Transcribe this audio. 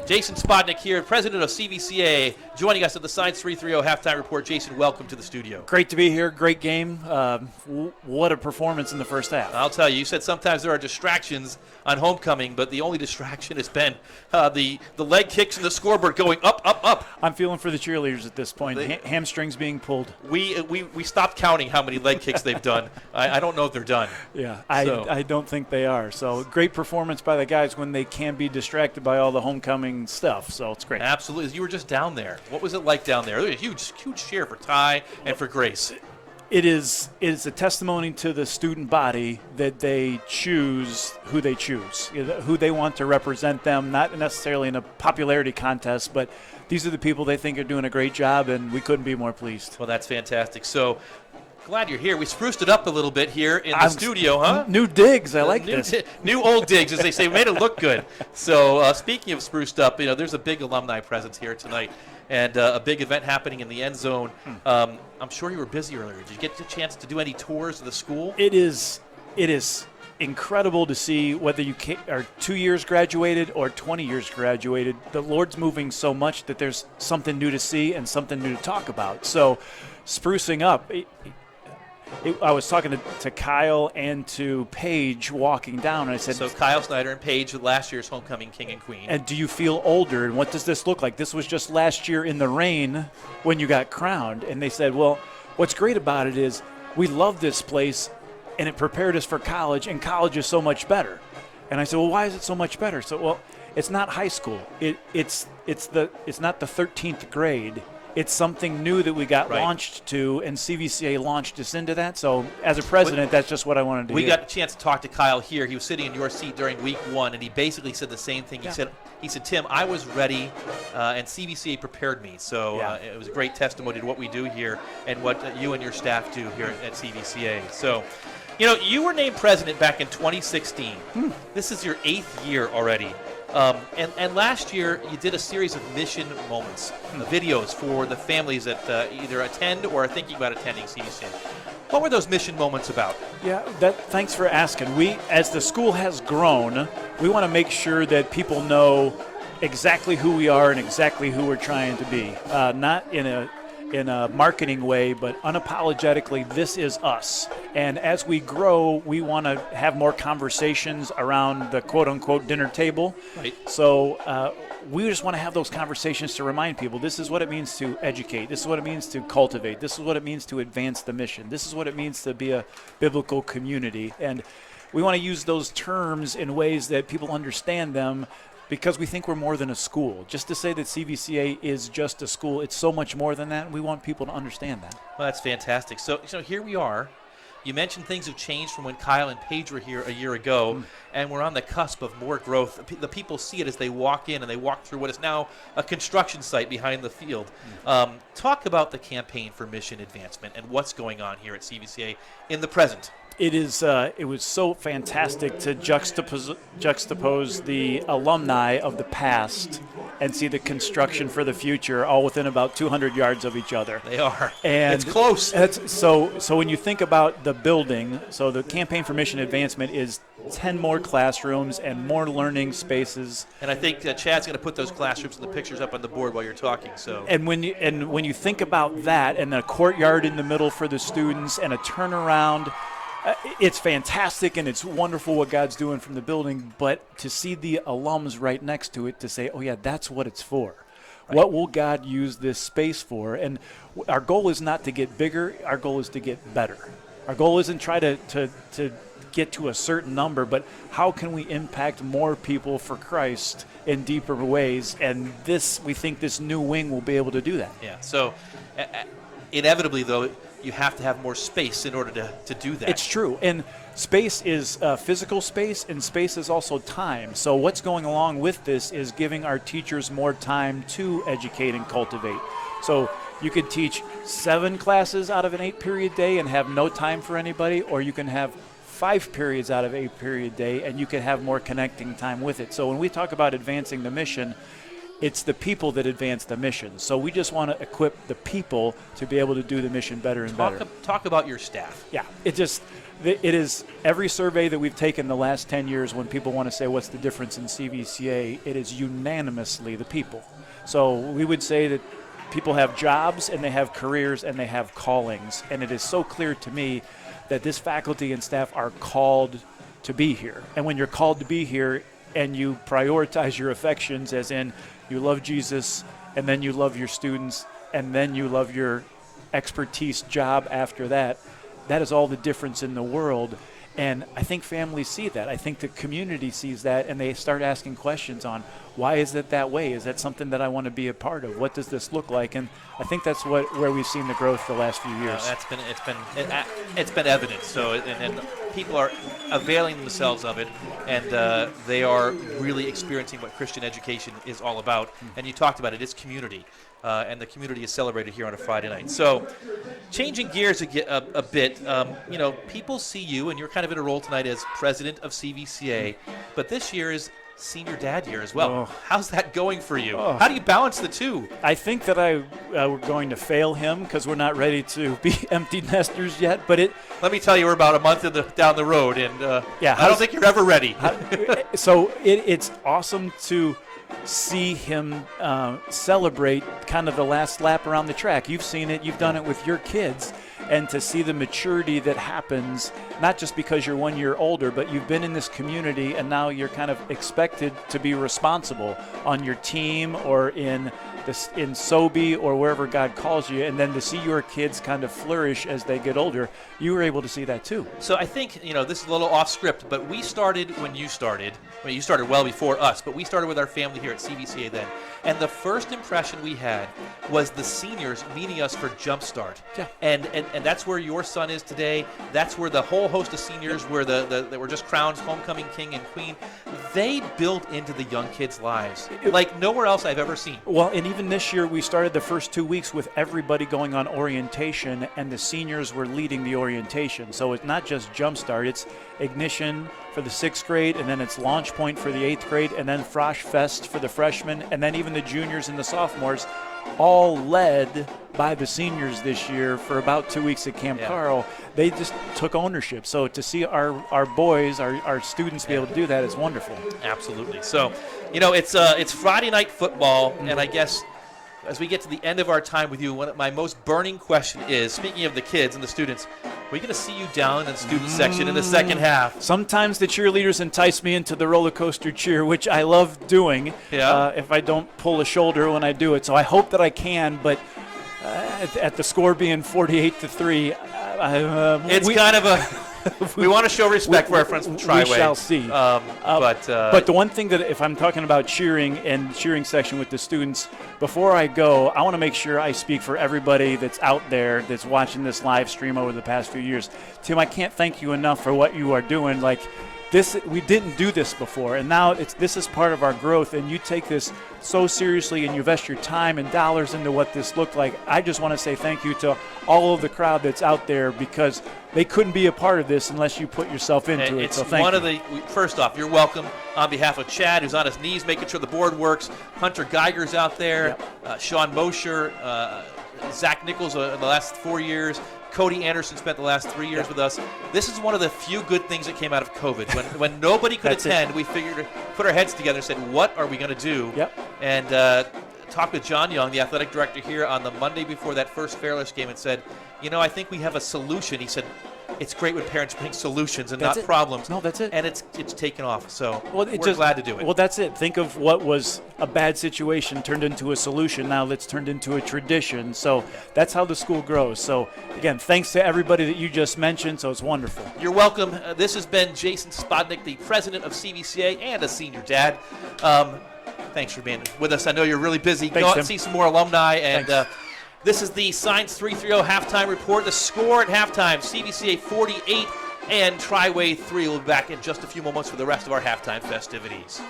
Jason Spodnik here, president of CVCA, joining us at the Science 330 halftime report. Jason, welcome to the studio. Great to be here. Great game. What a performance in the first half. I'll tell you, you said sometimes there are distractions on homecoming, but the only distraction has been the leg kicks and the scoreboard going up, up, up. I'm feeling for the cheerleaders at this point. Hamstrings being pulled. We stopped counting how many leg kicks they've done. I don't know if they're done. Yeah, I don't think they are. So great performance by the guys when they can be distracted by all the homecoming stuff. So it's great. Absolutely. You were just down there. What was it like down there? There was a huge cheer for Ty and for Grace. It is a testimony to the student body that they choose who they choose, who they want to represent them, not necessarily in a popularity contest, but these are the people they think are doing a great job, and we couldn't be more pleased. Well, that's fantastic. So glad you're here. We spruced it up a little bit here in the studio, huh? New digs. I like this. New old digs, as they say. We made it look good. So speaking of spruced up, there's a big alumni presence here tonight and a big event happening in the end zone. I'm sure you were busy earlier. Did you get the chance to do any tours of the school? It is incredible to see whether you are 2 years graduated or 20 years graduated. The Lord's moving so much that there's something new to see and something new to talk about. So sprucing up, I was talking to Kyle and to Paige walking down, and I said, so Kyle Snyder and Paige, last year's homecoming king and queen. And do you feel older, and what does this look like? This was just last year in the rain when you got crowned. And they said, well, what's great about it is we love this place, and it prepared us for college, and college is so much better. And I said, well, why is it so much better? So, well, it's not high school. It's not the 13th grade. It's something new that we got launched to, and CVCA launched us into that. So as a president, that's just what I wanted to do. We got a chance to talk to Kyle here. He was sitting in your seat during week one, and he basically said the same thing. He said, Tim, I was ready, and CVCA prepared me. So it was a great testimony to what we do here and what you and your staff do here at CVCA. So, you were named president back in 2016. This is your 8th year already. And last year, you did a series of mission moments, videos for the families that either attend or are thinking about attending CVCA. What were those mission moments about? Yeah, thanks for asking. As the school has grown, we want to make sure that people know exactly who we are and exactly who we're trying to be. Not in a marketing way, but unapologetically, this is us. And as we grow, we want to have more conversations around the quote-unquote dinner table. Right. So we just want to have those conversations to remind people this is what it means to educate. This is what it means to cultivate. This is what it means to advance the mission. This is what it means to be a biblical community. And we want to use those terms in ways that people understand them, because we think we're more than a school. Just to say that CVCA is just a school, it's so much more than that, and we want people to understand that. Well, that's fantastic. So here we are. You mentioned things have changed from when Kyle and Paige were here a year ago, and we're on the cusp of more growth. The people see it as they walk in, and they walk through what is now a construction site behind the field. Talk about the campaign for mission advancement and what's going on here at CVCA in the present. It was so fantastic to juxtapose the alumni of the past and see the construction for the future all within about 200 yards of each other. They are. And it's close. So when you think about the building, so the campaign for mission advancement is 10 more classrooms and more learning spaces. And I think Chad's going to put those classrooms and the pictures up on the board while you're talking. So. And when you think about that, and a courtyard in the middle for the students and a turnaround, it's fantastic, and it's wonderful what God's doing from the building, but to see the alums right next to it to say, oh, yeah, that's what it's for. Right. What will God use this space for? And our goal is not to get bigger. Our goal is to get better. Our goal isn't try to get to a certain number, but how can we impact more people for Christ in deeper ways? And we think this new wing will be able to do that. Yeah, so inevitably, though, you have to have more space in order to do that. It's true. And space is physical space, and space is also time. So what's going along with this is giving our teachers more time to educate and cultivate. So you could teach 7 classes out of an 8-period day and have no time for anybody, or you can have 5 periods out of 8-period day and you can have more connecting time with it. So when we talk about advancing the mission, It's the people that advance the mission. So we just want to equip the people to be able to do the mission better and better. Talk about your staff. Yeah, it is every survey that we've taken the last 10 years when people want to say what's the difference in CVCA, it is unanimously the people. So we would say that people have jobs and they have careers and they have callings. And it is so clear to me that this faculty and staff are called to be here. And when you're called to be here and you prioritize your affections, as in you love Jesus and then you love your students and then you love your expertise job after that, that is all the difference in the world. And I think families see that. I think the community sees that, and they start asking questions on, why is it that way? Is that something that I want to be a part of? What does this look like? And I think that's where we've seen the growth the last few years. It's been evident. So and people are availing themselves of it, and they are really experiencing what Christian education is all about. And you talked about it. It's community. And the community is celebrated here on a Friday night. So, changing gears a bit, people see you, and you're kind of in a role tonight as president of CVCA, but this year is senior dad year as well. Oh. How's that going for you? Oh. How do you balance the two? I think that we're going to fail him because we're not ready to be empty nesters yet. But let me tell you, we're about a month down the road, and I don't think you're ever ready. So it's awesome to see him celebrate kind of the last lap around the track. You've seen it. You've done it with your kids. And to see the maturity that happens, not just because you're 1 year older, but you've been in this community and now you're kind of expected to be responsible on your team or in SOBI or wherever God calls you, and then to see your kids kind of flourish as they get older, you were able to see that too. So I think, this is a little off script, but we started when you started. Well, you started well before us, but we started with our family here at CVCA then. And the first impression we had was the seniors meeting us for Jumpstart. Yeah. And that's where your son is today. That's where the whole host of seniors were that were just crowned homecoming king and queen. They built into the young kids' lives like nowhere else I've ever seen. Well, and even this year we started the first 2 weeks with everybody going on orientation, and the seniors were leading the orientation. So it's not just Jumpstart, it's Ignition for the 6th grade, and then it's Launch Point for the 8th grade, and then Frosh Fest for the freshmen, and then even the juniors and the sophomores, all led by the seniors this year for about 2 weeks at Camp Carl. They just took ownership. So to see our boys, our students be able to do that is wonderful. Absolutely. So, it's Friday night football, and I guess as we get to the end of our time with you, my most burning question is, speaking of the kids and the students, are we going to see you down in the student section in the second half? Sometimes the cheerleaders entice me into the roller coaster cheer, which I love doing if I don't pull a shoulder when I do it. So I hope that I can, but at the score being 48-3, it's kind of a... We want to show respect for our friends from Triway. We shall see. But the one thing that, if I'm talking about cheering and cheering section with the students, before I go, I want to make sure I speak for everybody that's out there that's watching this live stream over the past few years. Tim, I can't thank you enough for what you are doing. Like this, we didn't do this before, and now this is part of our growth, and you take this so seriously and you invest your time and dollars into what this looked like. I just want to say thank you to all of the crowd that's out there, because they couldn't be a part of this unless you put yourself into it. It's so thank you. First off, you're welcome on behalf of Chad, who's on his knees making sure the board works. Hunter Geiger's out there. Yep. Sean Mosher, Zach Nichols in the last 4 years. Cody Anderson spent the last 3 years with us. This is one of the few good things that came out of COVID. When nobody could attend, we figured, put our heads together and said, what are we going to do? Yep. And talked with John Young, the athletic director here, on the Monday before that first Fairless game, and said, I think we have a solution. He said, it's great when parents bring solutions and not problems. No, that's it. And it's taken off. So we're glad to do it. Well, that's it. Think of what was a bad situation turned into a solution. Now it's turned into a tradition. So that's how the school grows. So, again, thanks to everybody that you just mentioned. So it's wonderful. You're welcome. This has been Jason Spodnik, the president of CVCA and a senior dad. Thanks for being with us. I know you're really busy. Thanks, Go out Tim. and see some more alumni. And this is the Science 330 halftime report. The score at halftime, CVCA 48 and Triway 3. We'll be back in just a few moments for the rest of our halftime festivities.